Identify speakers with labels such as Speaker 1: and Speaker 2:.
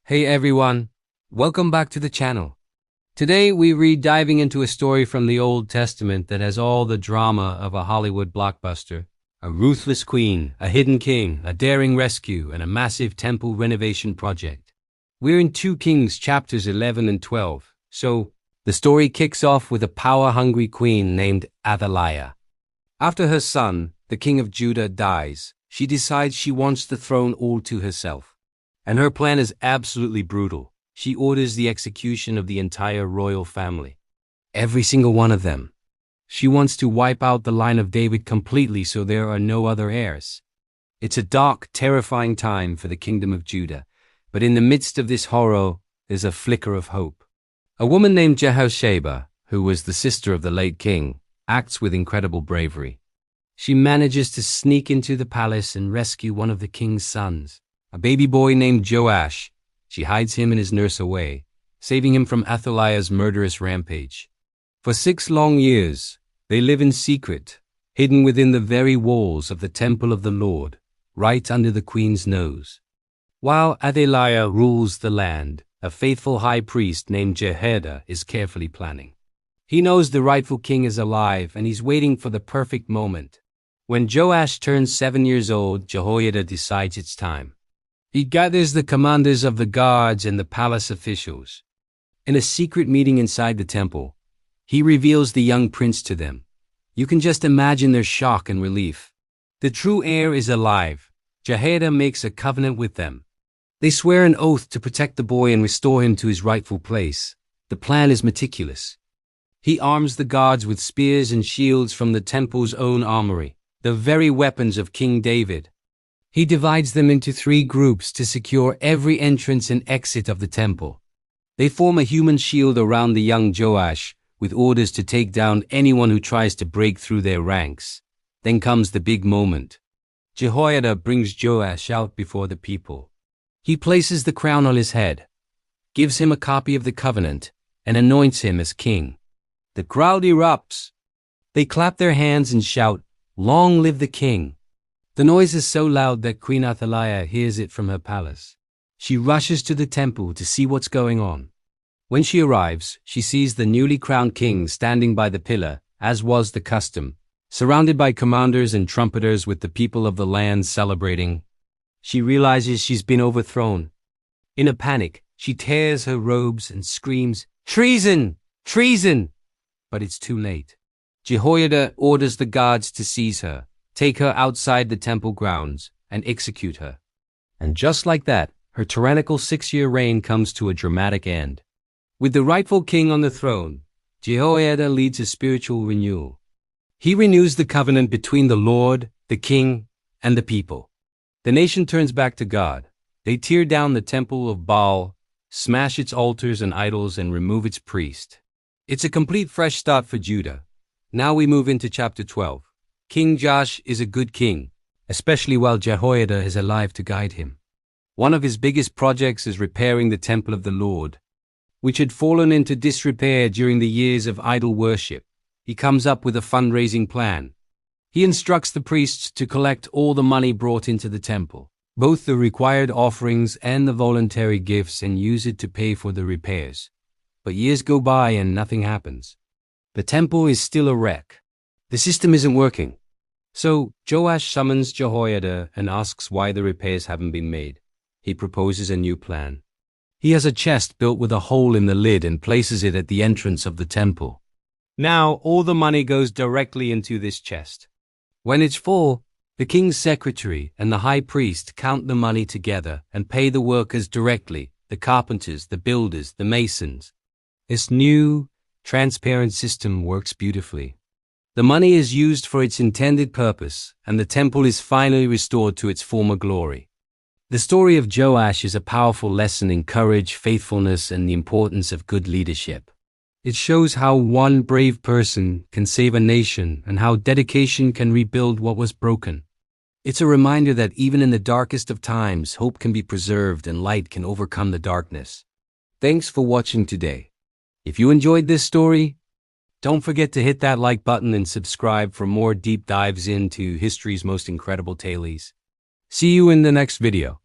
Speaker 1: Hey everyone, welcome back to the channel. Today we read diving into a story from the Old Testament that has all the drama of a Hollywood blockbuster. A ruthless queen, a hidden king, a daring rescue, and a massive temple renovation project. We're in 2 Kings chapters 11 and 12, so the story kicks off with a power-hungry queen named Athaliah. After her son, the king of Judah, dies, she decides she wants the throne all to herself. And her plan is absolutely brutal. She orders the execution of the entire royal family. Every single one of them. She wants to wipe out the line of David completely so there are no other heirs. It's a dark, terrifying time for the kingdom of Judah. But in the midst of this horror, there's a flicker of hope. A woman named Jehosheba, who was the sister of the late king, acts with incredible bravery. She manages to sneak into the palace and rescue one of the king's sons. A baby boy named Joash. She hides him and his nurse away, saving him from Athaliah's murderous rampage. For 6 long years, they live in secret, hidden within the very walls of the temple of the Lord, right under the queen's nose. While Athaliah rules the land, a faithful high priest named Jehoiada is carefully planning. He knows the rightful king is alive and he's waiting for the perfect moment. When Joash turns 7 years old, Jehoiada decides it's time. He gathers the commanders of the guards and the palace officials. In a secret meeting inside the temple, he reveals the young prince to them. You can just imagine their shock and relief. The true heir is alive. Jehoiada makes a covenant with them. They swear an oath to protect the boy and restore him to his rightful place. The plan is meticulous. He arms the guards with spears and shields from the temple's own armory, the very weapons of King David. He divides them into 3 groups to secure every entrance and exit of the temple. They form a human shield around the young Joash, with orders to take down anyone who tries to break through their ranks. Then comes the big moment. Jehoiada brings Joash out before the people. He places the crown on his head, gives him a copy of the covenant, and anoints him as king. The crowd erupts. They clap their hands and shout, "Long live the king!" The noise is so loud that Queen Athaliah hears it from her palace. She rushes to the temple to see what's going on. When she arrives, she sees the newly crowned king standing by the pillar, as was the custom, surrounded by commanders and trumpeters with the people of the land celebrating. She realizes she's been overthrown. In a panic, she tears her robes and screams, "Treason! Treason!" But it's too late. Jehoiada orders the guards to seize her, take her outside the temple grounds, and execute her. And just like that, her tyrannical 6-year reign comes to a dramatic end. With the rightful king on the throne, Jehoiada leads a spiritual renewal. He renews the covenant between the Lord, the king, and the people. The nation turns back to God. They tear down the temple of Baal, smash its altars and idols, and remove its priest. It's a complete fresh start for Judah. Now we move into chapter 12. King Joash is a good king, especially while Jehoiada is alive to guide him. One of his biggest projects is repairing the temple of the Lord, which had fallen into disrepair during the years of idol worship. He comes up with a fundraising plan. He instructs the priests to collect all the money brought into the temple, both the required offerings and the voluntary gifts, and use it to pay for the repairs. But years go by and nothing happens. The temple is still a wreck. The system isn't working. So Joash summons Jehoiada and asks why the repairs haven't been made. He proposes a new plan. He has a chest built with a hole in the lid and places it at the entrance of the temple. Now all the money goes directly into this chest. When it's full, the king's secretary and the high priest count the money together and pay the workers directly, the carpenters, the builders, the masons. This new, transparent system works beautifully. The money is used for its intended purpose, and the temple is finally restored to its former glory. The story of Joash is a powerful lesson in courage, faithfulness, and the importance of good leadership. It shows how one brave person can save a nation and how dedication can rebuild what was broken. It's a reminder that even in the darkest of times, hope can be preserved and light can overcome the darkness. Thanks for watching today. If you enjoyed this story, don't forget to hit that like button and subscribe for more deep dives into history's most incredible tales. See you in the next video.